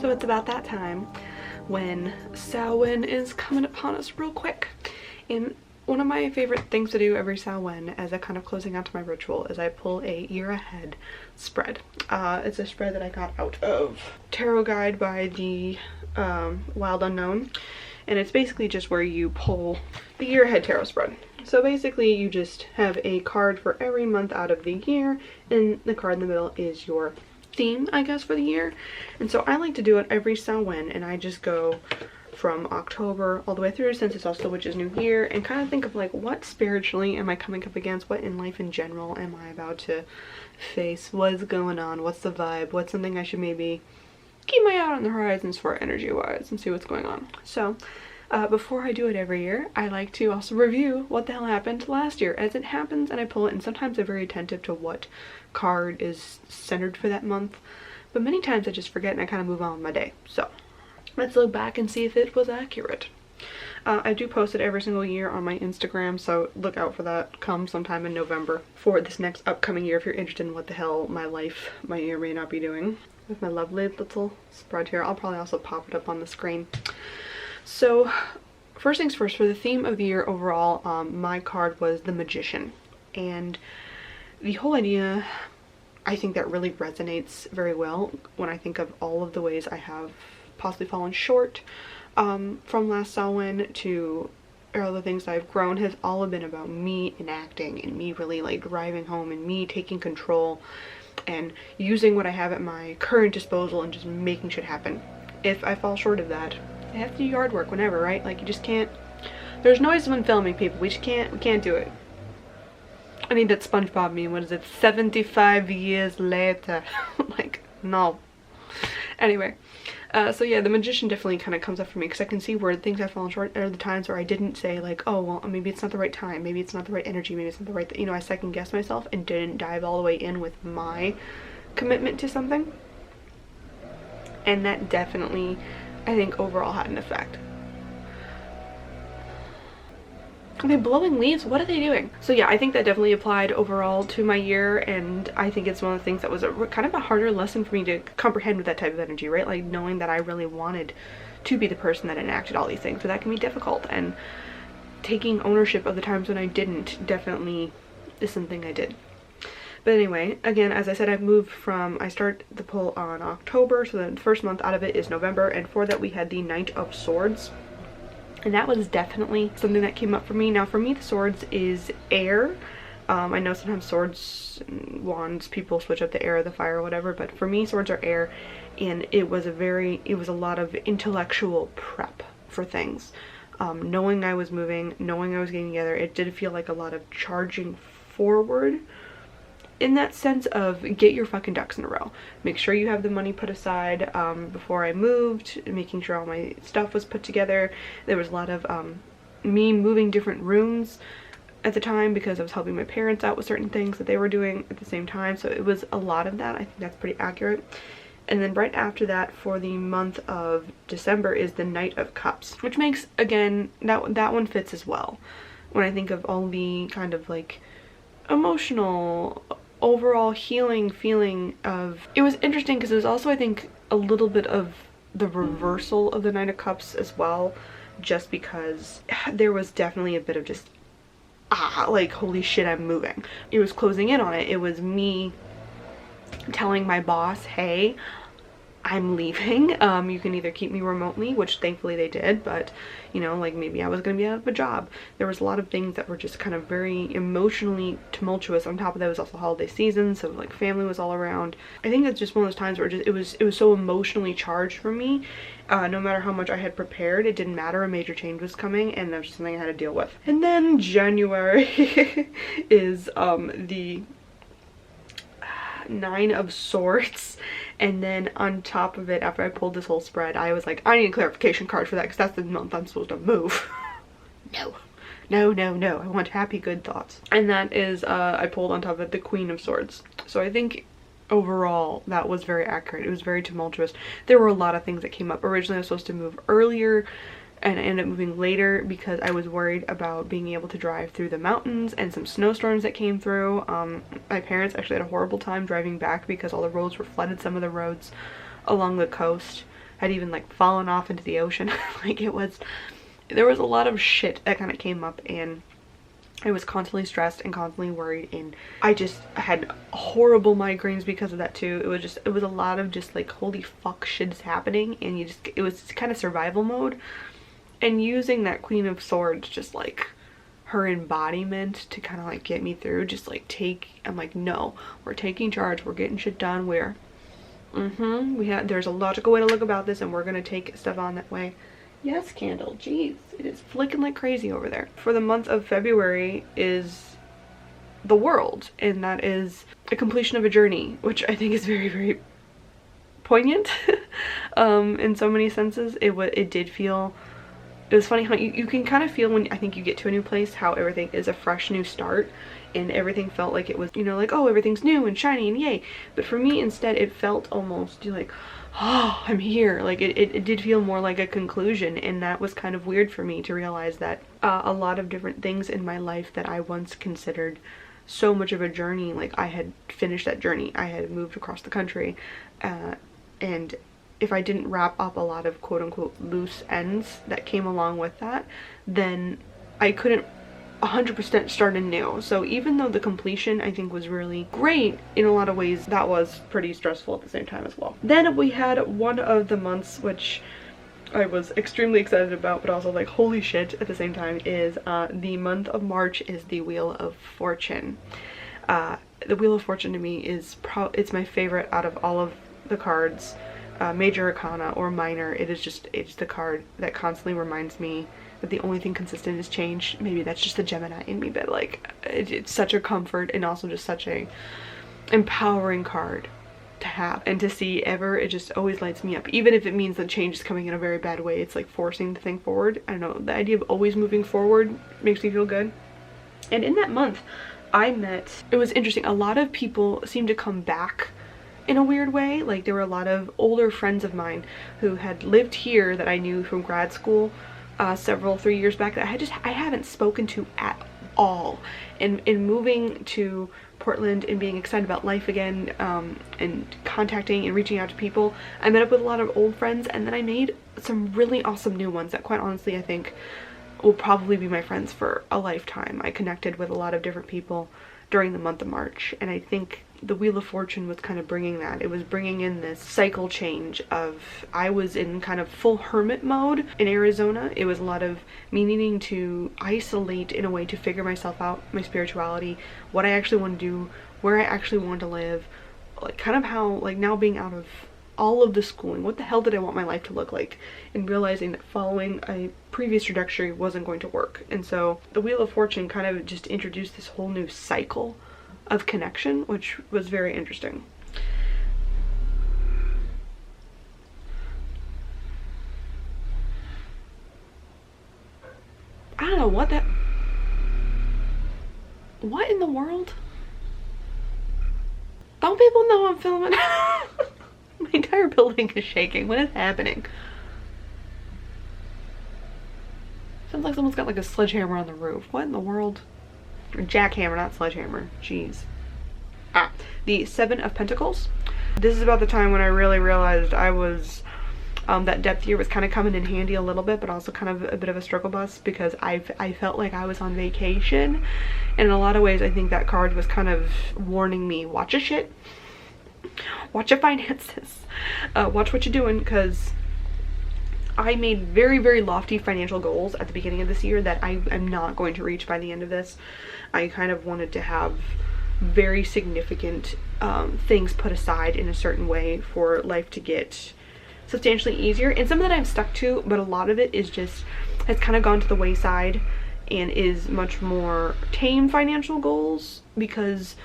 So it's about that time when Samhain is coming upon us real quick. And one of my favorite things to do every Samhain as a kind of closing out to my ritual is I pull a year ahead spread. It's a spread that I got out of Tarot Guide by the Wild Unknown. And it's basically just where you pull the year ahead tarot spread. So basically you just have a card for every month out of the year, and the card in the middle is your theme, I guess, for the year. And so I like to do it every Samhain, and I just go from October all the way through, since it's also Witch's New Year, and kind of think of like, what spiritually am I coming up against, what in life in general am I about to face, what's going on, what's the vibe, what's something I should maybe keep my eye on the horizons for energy wise and see what's going on. So before I do it every year, I like to also review what the hell happened last year as it happens, and I pull it, and sometimes I'm very attentive to what card is centered for that month, but many times I just forget and I kind of move on with my day. So let's look back and see if it was accurate. I do post it every single year on my Instagram, so look out for that come sometime in November for this next upcoming year if you're interested in what the hell my life may or may not be doing. With my lovely little spread here. I'll probably also pop it up on the screen. So first things first, for the theme of the year overall, my card was the Magician, and the whole idea, I think that really resonates very well when I think of all of the ways I have possibly fallen short from last Samhain to all the things I've grown, has all been about me enacting and me really like driving home and me taking control and using what I have at my current disposal and just making shit happen. If I fall short of that, I have to do yard work whenever, right? Like, you just can't, there's noise when filming, people. We can't do it. I need that SpongeBob meme. What is it? 75 years later. Like, no. Anyway, so yeah, the Magician definitely kind of comes up for me, because I can see where things I've fallen short are the times where I didn't say like, oh well, maybe it's not the right time, maybe it's not the right energy, maybe it's not the right you know, I second guessed myself and didn't dive all the way in with my commitment to something, and that definitely, I think, overall had an effect. Are they blowing leaves? What are they doing? So yeah, I think that definitely applied overall to my year, and I think it's one of the things that was kind of a harder lesson for me to comprehend with that type of energy, right? Like, knowing that I really wanted to be the person that enacted all these things, so that can be difficult, and taking ownership of the times when I didn't definitely is something I did. But anyway, again, as I said, I've moved from, I start the pull on October, so the first month out of it is November, and for that we had the Knight of Swords. And that was definitely something that came up for me. Now for me, the swords is air. I know sometimes swords and wands, people switch up the air or the fire or whatever, but for me, swords are air. And it was a lot of intellectual prep for things. Knowing I was moving, knowing I was getting together, it did feel like a lot of charging forward, in that sense of get your fucking ducks in a row. Make sure you have the money put aside before I moved, making sure all my stuff was put together. There was a lot of me moving different rooms at the time because I was helping my parents out with certain things that they were doing at the same time. So it was a lot of that. I think that's pretty accurate. And then right after that, for the month of December, is the Knight of Cups, which makes, again, that one fits as well. When I think of all the kind of like emotional, overall healing feeling of, it was interesting because it was also, I think, a little bit of the reversal of the Knight of Cups as well, just because there was definitely a bit of just like, holy shit, I'm moving. It was closing in on it. It was me telling my boss, hey, I'm leaving. You can either keep me remotely, which thankfully they did, but you know, like, maybe I was gonna be out of a job. There was a lot of things that were just kind of very emotionally tumultuous. On top of that, it was also holiday season, so like family was all around. I think it's just one of those times where it was so emotionally charged for me. No matter how much I had prepared, it didn't matter. A major change was coming, and that was just something I had to deal with. And then January is the Nine of Swords, and then on top of it, after I pulled this whole spread, I was like, I need a clarification card for that, because that's the month I'm supposed to move. No, I want happy, good thoughts. And that is, I pulled on top of it the Queen of Swords. So I think overall that was very accurate. It was very tumultuous. There were a lot of things that came up. Originally I was supposed to move earlier, and I ended up moving later because I was worried about being able to drive through the mountains and some snowstorms that came through. My parents actually had a horrible time driving back because all the roads were flooded. Some of the roads along the coast had even like fallen off into the ocean. Like there was a lot of shit that kind of came up, and I was constantly stressed and constantly worried, and I just had horrible migraines because of that too. It was a lot of just like, holy fuck, shit is happening, and it was kind of survival mode. And using that Queen of Swords, just like her embodiment to kind of like get me through, just like I'm like, no, we're taking charge, we're getting shit done, there's a logical way to look about this, and we're gonna take stuff on that way. Yes, Candle, jeez, it is flicking like crazy over there. For the month of February is the World, and that is a completion of a journey, which I think is very, very poignant in so many senses. It was funny how you can kind of feel when I think you get to a new place how everything is a fresh new start, and everything felt like it was, you know, like, oh, everything's new and shiny and yay. But for me, instead, it felt almost like, oh, I'm here. Like it did feel more like a conclusion, and that was kind of weird for me to realize that a lot of different things in my life that I once considered so much of a journey, like I had finished that journey. I had moved across the country, and if I didn't wrap up a lot of quote-unquote loose ends that came along with that, then I couldn't 100% start anew. So even though the completion I think was really great, in a lot of ways that was pretty stressful at the same time as well. Then we had one of the months which I was extremely excited about, but also like, holy shit at the same time, is the month of March is the Wheel of Fortune. The Wheel of Fortune to me is it's my favorite out of all of the cards. Major arcana or minor, it's the card that constantly reminds me that the only thing consistent is change. Maybe that's just the Gemini in me, but like it's such a comfort, and also just such a empowering card to have and to see ever. It just always lights me up, even if it means that change is coming in a very bad way. It's like forcing the thing forward. I don't know, the idea of always moving forward makes me feel good. And in that month it was interesting, a lot of people seemed to come back in a weird way. Like there were a lot of older friends of mine who had lived here that I knew from grad school 3 years back that I haven't spoken to at all. And in moving to Portland and being excited about life again, and contacting and reaching out to people, I met up with a lot of old friends, and then I made some really awesome new ones that quite honestly I think will probably be my friends for a lifetime. I connected with a lot of different people during the month of March, and I think the Wheel of Fortune was kind of bringing that. It was bringing in this cycle change of, I was in kind of full hermit mode in Arizona. It was a lot of me needing to isolate in a way to figure myself out, my spirituality, what I actually want to do, where I actually want to live, like kind of how, like now being out of all of the schooling, what the hell did I want my life to look like, and realizing that following a previous trajectory wasn't going to work. And so the Wheel of Fortune kind of just introduced this whole new cycle of connection, which was very interesting. I don't know what in the world? Don't people know I'm filming? My entire building is shaking. What is happening? Sounds like someone's got like a sledgehammer on the roof. What in the world? Or jackhammer, not sledgehammer. Jeez. The Seven of Pentacles. This is about the time when I really realized I was, that depth year was kind of coming in handy a little bit, but also kind of a bit of a struggle bus, because I felt like I was on vacation. And in a lot of ways, I think that card was kind of warning me, watch your shit. Watch your finances. Watch what you're doing, because I made very, very lofty financial goals at the beginning of this year that I am not going to reach by the end of this. I kind of wanted to have very significant things put aside in a certain way for life to get substantially easier. And some of that I've stuck to, but a lot of it is just, has kind of gone to the wayside and is much more tame financial goals, because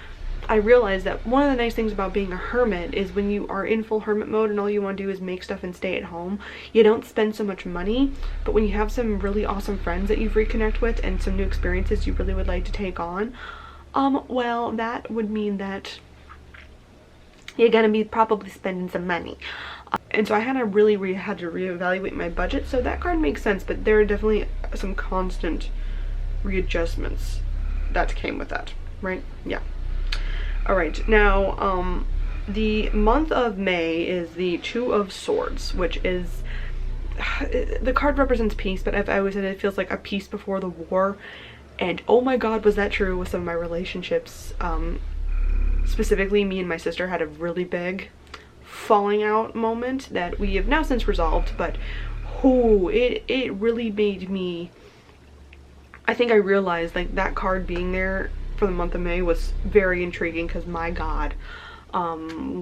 I realized that one of the nice things about being a hermit is when you are in full hermit mode and all you want to do is make stuff and stay at home, you don't spend so much money. But when you have some really awesome friends that you've reconnect with and some new experiences you really would like to take on, well, that would mean that you're gonna be probably spending some money. And so I had to really had to reevaluate my budget. So that card makes sense, but there are definitely some constant readjustments that came with that, right? Yeah. All right, now The month of May is the Two of Swords, which is, the card represents peace, but I've always said it feels like a peace before the war. And oh my god, was that true with some of my relationships. Specifically, me and my sister had a really big falling out moment that we have now since resolved, but it really made me, I think I realized like that card being there for the month of May was very intriguing, because my god,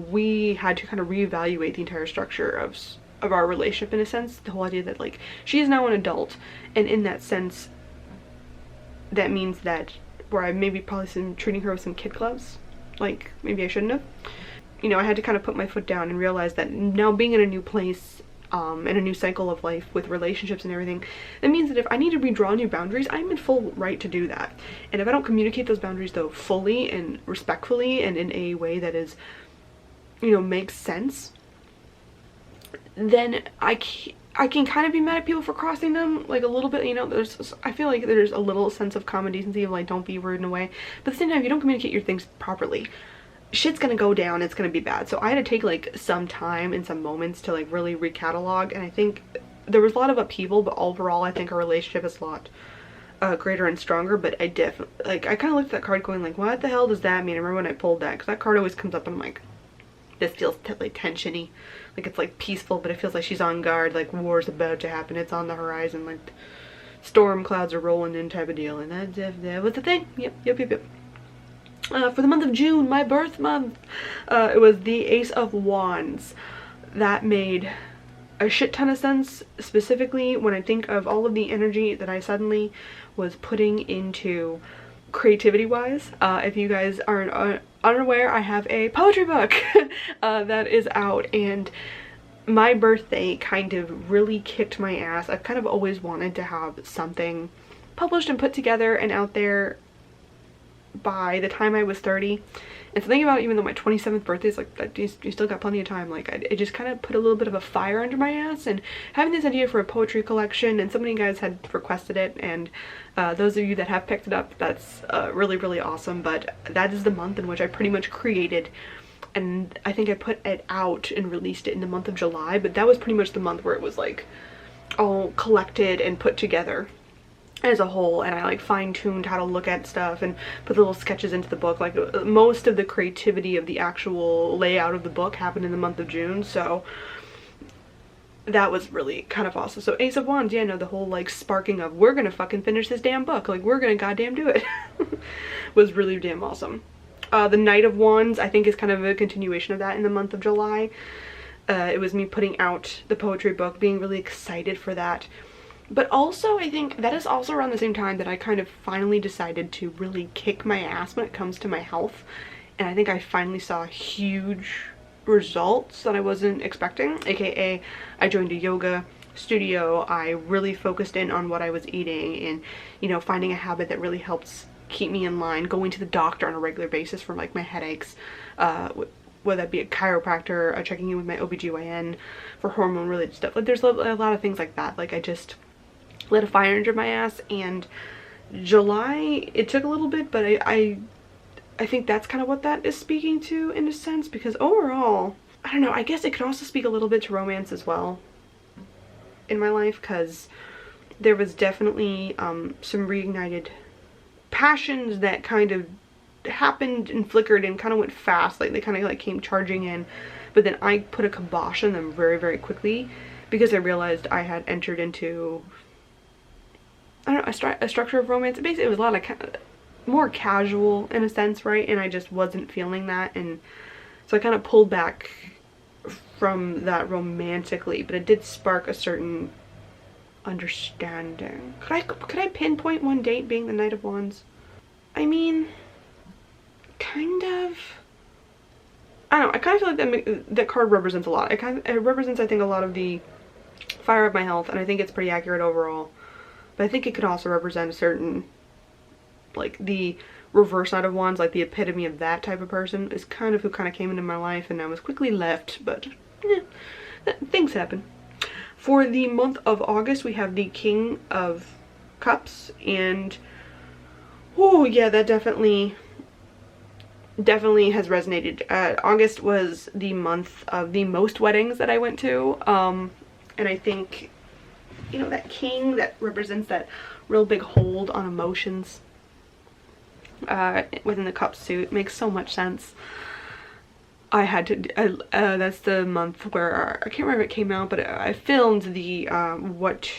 we had to kind of reevaluate the entire structure of our relationship, in a sense. The whole idea that like she is now an adult, and in that sense that means that where I maybe probably treating her with some kid gloves, like maybe I shouldn't have. You know, I had to kind of put my foot down and realize that now being in a new place, in a new cycle of life with relationships and everything, that means that if I need to redraw new boundaries, I'm in full right to do that. And if I don't communicate those boundaries though fully and respectfully and in a way that is, you know, makes sense, then I can kind of be mad at people for crossing them, like a little bit, you know. I feel like there's a little sense of common decency of like, don't be rude in a way, but at the same time, if you don't communicate your things properly, shit's gonna go down, it's gonna be bad. So I had to take like some time and some moments to like really recatalog, and I think there was a lot of upheaval, but overall I think our relationship is a lot greater and stronger. But I definitely, like, I kind of looked at that card going like, what the hell does that mean? I remember when I pulled that, because that card always comes up and I'm like, this feels like tensiony, like it's like peaceful, but it feels like she's on guard, like war's about to happen, it's on the horizon, like storm clouds are rolling in type of deal. And that was the thing. Yep. For the month of June, my birth month, it was the Ace of Wands. That made a shit ton of sense, specifically when I think of all of the energy that I suddenly was putting into creativity wise. If you guys aren't unaware, I have a poetry book that is out, and my birthday kind of really kicked my ass. I've kind of always wanted to have something published and put together and out there by the time I was 30. And so thinking about, even though my 27th birthday is like, you still got plenty of time, like it just kind of put a little bit of a fire under my ass. And having this idea for a poetry collection, and so many guys had requested it, and those of you that have picked it up, that's really awesome. But that is the month in which I pretty much created, and I think I put it out and released it in the month of July, but that was pretty much the month where it was like all collected and put together as a whole, and I like fine-tuned how to look at stuff and put little sketches into the book. Like most of the creativity of the actual layout of the book happened in the month of June, so that was really kind of awesome. So Ace of Wands, yeah, no, the whole like sparking of we're gonna fucking finish this damn book, like we're gonna goddamn do it, was really damn awesome. The Knight of Wands, I think, is kind of a continuation of that in the month of July. It was me putting out the poetry book, being really excited for that. But also, I think that is also around the same time that I kind of finally decided to really kick my ass when it comes to my health. And I think I finally saw huge results that I wasn't expecting, aka I joined a yoga studio. I really focused in on what I was eating, and, you know, finding a habit that really helps keep me in line, going to the doctor on a regular basis for like my headaches, whether that be a chiropractor, checking in with my OBGYN for hormone related stuff. Like there's a lot of things like that. Like I just lit a fire under my ass. And July, it took a little bit, but I think that's kind of what that is speaking to, in a sense, because overall, I don't know, I guess it could also speak a little bit to romance as well in my life, because there was definitely some reignited passions that kind of happened and flickered and kind of went fast. Like they kind of like came charging in, but then I put a kibosh on them very quickly, because I realized I had entered into, I don't know, a structure of romance. Basically it was a lot of more casual in a sense, right? And I just wasn't feeling that, and so I kind of pulled back from that romantically, but it did spark a certain understanding. Could I pinpoint one date being the Knight of Wands? I mean, kind of. I don't know, I kind of feel like that card represents a lot. It represents, I think, a lot of the fire of my health, and I think it's pretty accurate overall. But I think it could also represent a certain, like, the reverse Knight of Wands, like the epitome of that type of person, is kind of who kind of came into my life and I was quickly left, but things happen. For the month of August, we have the King of Cups, and oh yeah, that definitely definitely has resonated. August was the month of the most weddings that I went to, and I think, you know, that king that represents that real big hold on emotions within the cup suit makes so much sense. I had to, that's the month where, I can't remember if it came out, but I filmed the, what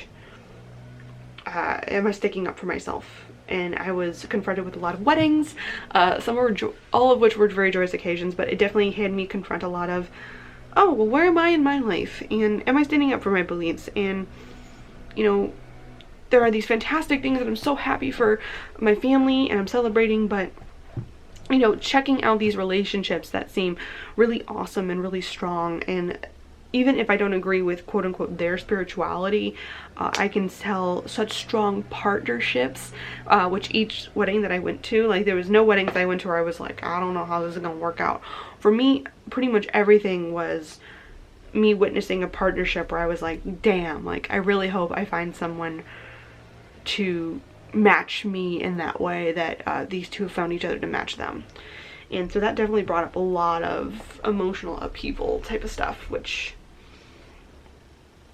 am I sticking up for myself? And I was confronted with a lot of weddings, all of which were very joyous occasions, but it definitely had me confront a lot of, oh, well, where am I in my life? And am I standing up for my beliefs? And, you know, there are these fantastic things that I'm so happy for my family and I'm celebrating, but, you know, checking out these relationships that seem really awesome and really strong, and even if I don't agree with quote unquote their spirituality, I can tell such strong partnerships, which each wedding that I went to, like there was no weddings I went to where I was like, I don't know how this is gonna work out. For me, pretty much everything was me witnessing a partnership where I was like, damn, like I really hope I find someone to match me in that way that these two have found each other to match them. And so that definitely brought up a lot of emotional upheaval type of stuff, which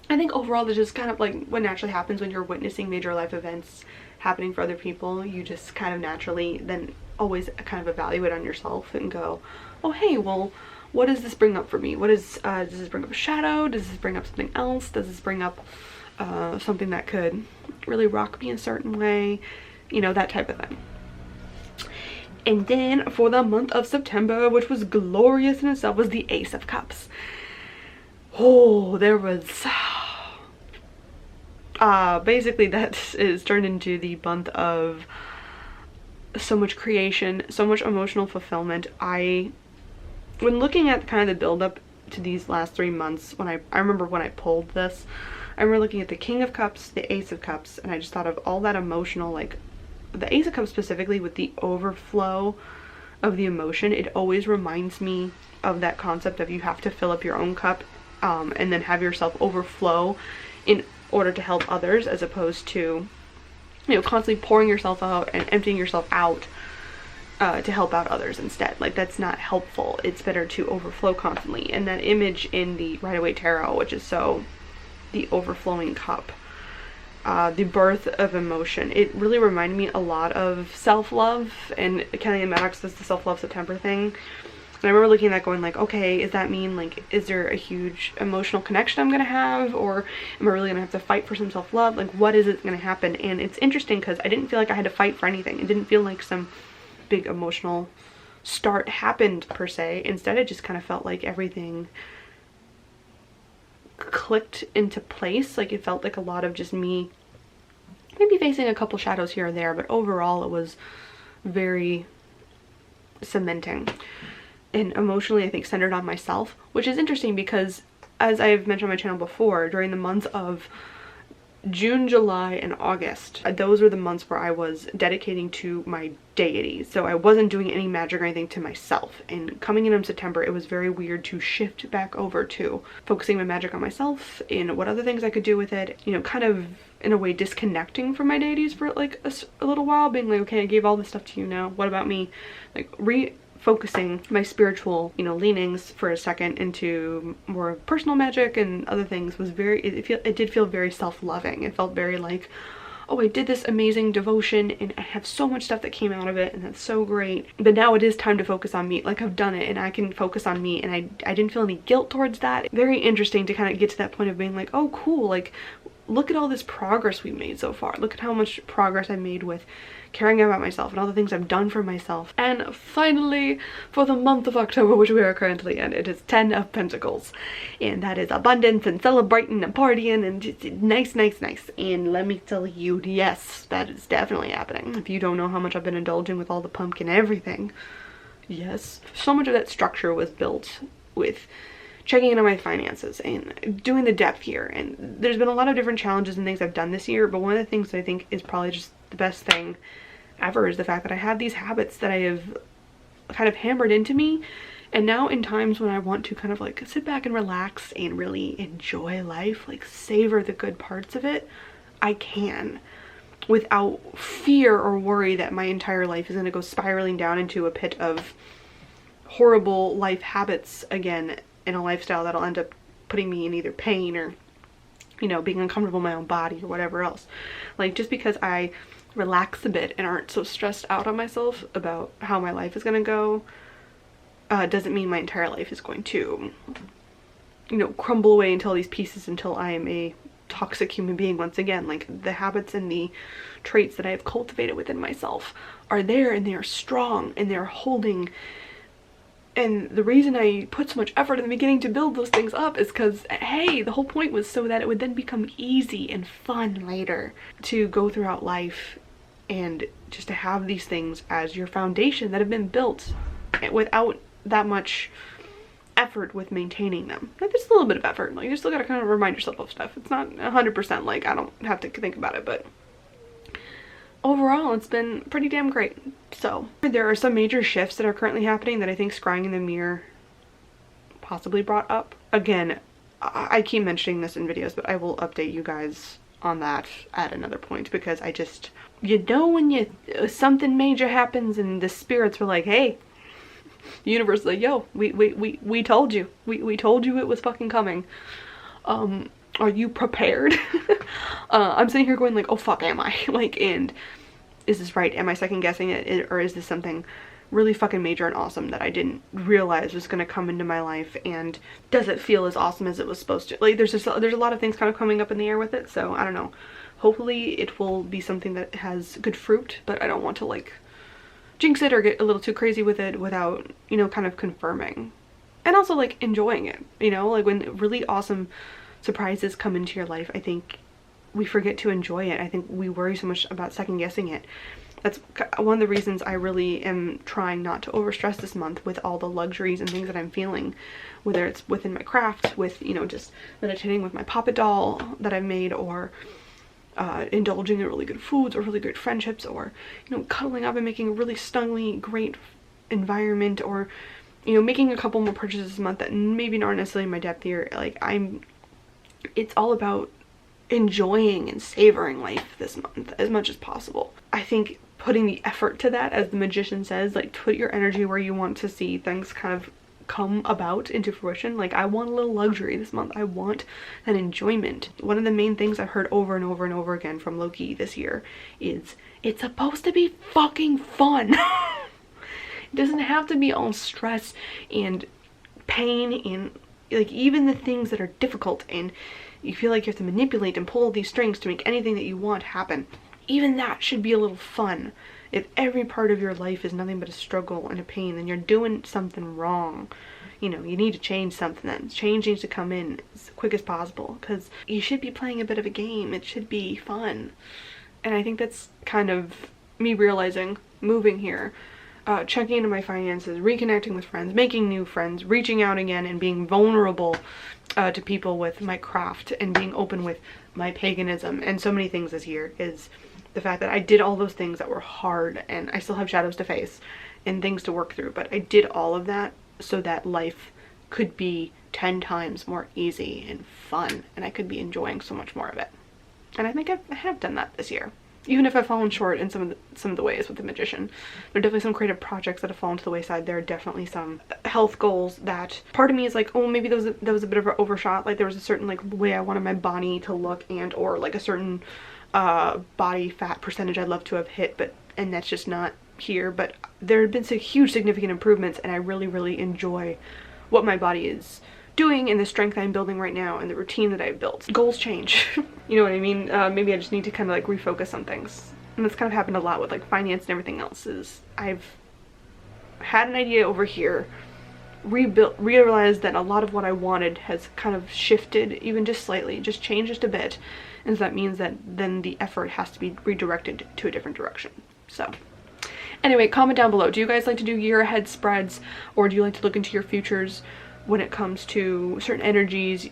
I think overall is just kind of like what naturally happens when you're witnessing major life events happening for other people. You just kind of naturally then always kind of evaluate on yourself and go, oh hey, well, what does this bring up for me? What is, does this bring up a shadow? Does this bring up something else? Does this bring up something that could really rock me in a certain way? You know, that type of thing. And then for the month of September, which was glorious in itself, was the Ace of Cups. Oh, there was basically that is turned into the month of so much creation, so much emotional fulfillment. When looking at kind of the build up to these last 3 months, when I remember when I pulled this, I remember looking at the King of Cups, the Ace of Cups, and I just thought of all that emotional, like the Ace of Cups specifically with the overflow of the emotion. It always reminds me of that concept of you have to fill up your own cup and then have yourself overflow in order to help others, as opposed to, you know, constantly pouring yourself out and emptying yourself out to help out others instead. Like, that's not helpful. It's better to overflow constantly. And that image in the Rider-Waite Tarot, which is so the overflowing cup, the birth of emotion, it really reminded me a lot of self-love, and Kelly and Maddox does the self-love September thing. And I remember looking at that going like, okay, does that mean like, is there a huge emotional connection I'm gonna have, or am I really gonna have to fight for some self-love? Like, what is it gonna happen? And it's interesting because I didn't feel like I had to fight for anything. It didn't feel like some big emotional start happened per se. Instead, it just kind of felt like everything clicked into place. Like, it felt like a lot of just me maybe facing a couple shadows here and there, but overall it was very cementing and emotionally, I think, centered on myself, which is interesting because, as I've mentioned on my channel before, during the months of June, July, and August, those were the months where I was dedicating to my deity. So I wasn't doing any magic or anything to myself. And coming in September, it was very weird to shift back over to focusing my magic on myself and what other things I could do with it. You know, kind of in a way disconnecting from my deities for like a little while, being like, okay, I gave all this stuff to you now. What about me? Like, refocusing my spiritual, you know, leanings for a second into more personal magic and other things was very, it did feel very self-loving. It felt very like, oh, I did this amazing devotion and I have so much stuff that came out of it and that's so great, but now it is time to focus on me. Like, I've done it and I can focus on me, and I didn't feel any guilt towards that. Very interesting to kind of get to that point of being like, oh cool, like look at all this progress we've made so far. Look at how much progress I made with caring about myself and all the things I've done for myself. And finally, for the month of October, which we are currently in, it is 10 of Pentacles. And that is abundance and celebrating and partying and just nice, nice, nice. And let me tell you, yes, that is definitely happening. If you don't know how much I've been indulging with all the pumpkin and everything, yes. So much of that structure was built with checking in on my finances and doing the depth here. And there's been a lot of different challenges and things I've done this year, but one of the things that I think is probably just the best thing ever is the fact that I have these habits that I have kind of hammered into me, and now in times when I want to kind of like sit back and relax and really enjoy life, like savor the good parts of it, I can, without fear or worry that my entire life is going to go spiraling down into a pit of horrible life habits again in a lifestyle that'll end up putting me in either pain or, you know, being uncomfortable in my own body or whatever else. Like, just because I relax a bit and aren't so stressed out on myself about how my life is gonna go, doesn't mean my entire life is going to, you know, crumble away into all these pieces until I am a toxic human being once again. Like, the habits and the traits that I have cultivated within myself are there, and they are strong, and they're holding. And the reason I put so much effort in the beginning to build those things up is because, hey, the whole point was so that it would then become easy and fun later to go throughout life, and just to have these things as your foundation that have been built without that much effort with maintaining them. Like, there's a little bit of effort. Like, you still gotta kind of remind yourself of stuff. It's not 100% like I don't have to think about it, but overall it's been pretty damn great. So there are some major shifts that are currently happening that I think scrying in the mirror possibly brought up. Again, I keep mentioning this in videos, but I will update you guys on that at another point, because I just, you know, when something major happens and the spirits were like, hey, the universe is like, yo, we told you. We told you it was fucking coming. Are you prepared? I'm sitting here going like, oh fuck, am I? Like, and is this right? Am I second guessing it? Or is this something really fucking major and awesome that I didn't realize was gonna come into my life? And does it feel as awesome as it was supposed to? Like, there's a lot of things kind of coming up in the air with it, so I don't know. Hopefully it will be something that has good fruit, but I don't want to like jinx it or get a little too crazy with it without, you know, kind of confirming. And also like enjoying it, you know, like when really awesome surprises come into your life, I think we forget to enjoy it. I think we worry so much about second guessing it. That's one of the reasons I really am trying not to overstress this month with all the luxuries and things that I'm feeling, whether it's within my craft, with, you know, just meditating with my puppet doll that I've made, or indulging in really good foods or really good friendships, or, you know, cuddling up and making a really stunningly great environment, or, you know, making a couple more purchases this month that maybe aren't necessarily my depth here. Like, it's all about enjoying and savoring life this month as much as possible. I think putting the effort to that, as the magician says, like, put your energy where you want to see things kind of come about into fruition. Like, I want a little luxury this month. I want an enjoyment. One of the main things I've heard over and over and over again from Loki this year is it's supposed to be fucking fun. It doesn't have to be all stress and pain, and like even the things that are difficult and you feel like you have to manipulate and pull these strings to make anything that you want happen. Even that should be a little fun. If every part of your life is nothing but a struggle and a pain, then you're doing something wrong. You know, you need to change something. Then change needs to come in as quick as possible, because you should be playing a bit of a game. It should be fun. And I think that's kind of me realizing, moving here, checking into my finances, reconnecting with friends, making new friends, reaching out again and being vulnerable to people with my craft, and being open with my paganism and so many things this year, is the fact that I did all those things that were hard, and I still have shadows to face and things to work through, but I did all of that so that life could be 10 times more easy and fun, and I could be enjoying so much more of it. And I think I have done that this year. Even if I've fallen short in some of the ways with the magician. There are definitely some creative projects that have fallen to the wayside. There are definitely some health goals that part of me is like, oh, maybe that was a bit of an overshot. Like, there was a certain like way I wanted my body to look, and or like a certain body fat percentage I'd love to have hit, and that's just not here. But there have been some huge significant improvements, and I really enjoy what my body is doing and the strength I'm building right now and the routine that I've built. Goals change. You know what I mean? Maybe I just need to kind of like refocus on things. And that's kind of happened a lot with like finance and everything else. Is I've had an idea over here, realized that a lot of what I wanted has kind of shifted, even just slightly, just changed just a bit. And so that means that then the effort has to be redirected to a different direction. So anyway, comment down below. Do you guys like to do year ahead spreads, or do you like to look into your futures when it comes to certain energies,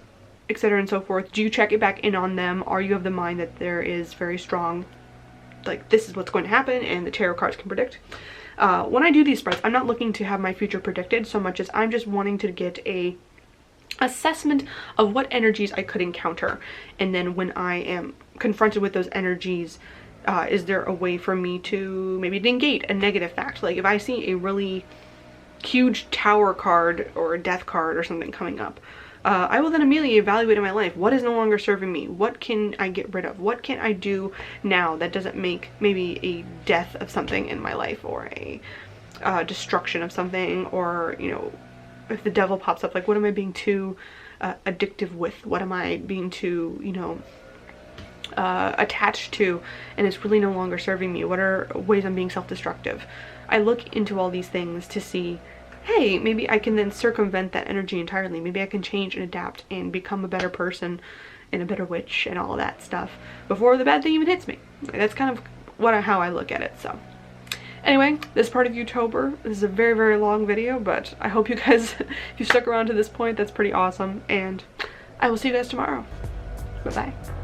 etc. and so forth? Do you check it back in on them? Are you of the mind that there is very strong, like, this is what's going to happen and the tarot cards can predict? When I do these spreads, I'm not looking to have my future predicted so much as I'm just wanting to get a assessment of what energies I could encounter, and then when I am confronted with those energies, is there a way for me to maybe negate a negative fact? Like, if I see a really huge tower card or a death card or something coming up, I will then immediately evaluate in my life what is no longer serving me, what can I get rid of, what can I do now that doesn't make maybe a death of something in my life, or a destruction of something, or, you know, if the devil pops up, like what am I being too addictive with, what am I being too, you know, attached to, and it's really no longer serving me, what are ways I'm being self-destructive. I look into all these things to see, hey, maybe I can then circumvent that energy entirely. Maybe I can change and adapt and become a better person and a better witch and all of that stuff before the bad thing even hits me. That's kind of how I look at it. So anyway, this part of Youtober, this is a very, very long video, but I hope you guys, if you stuck around to this point, that's pretty awesome, and I will see you guys tomorrow. Bye-bye.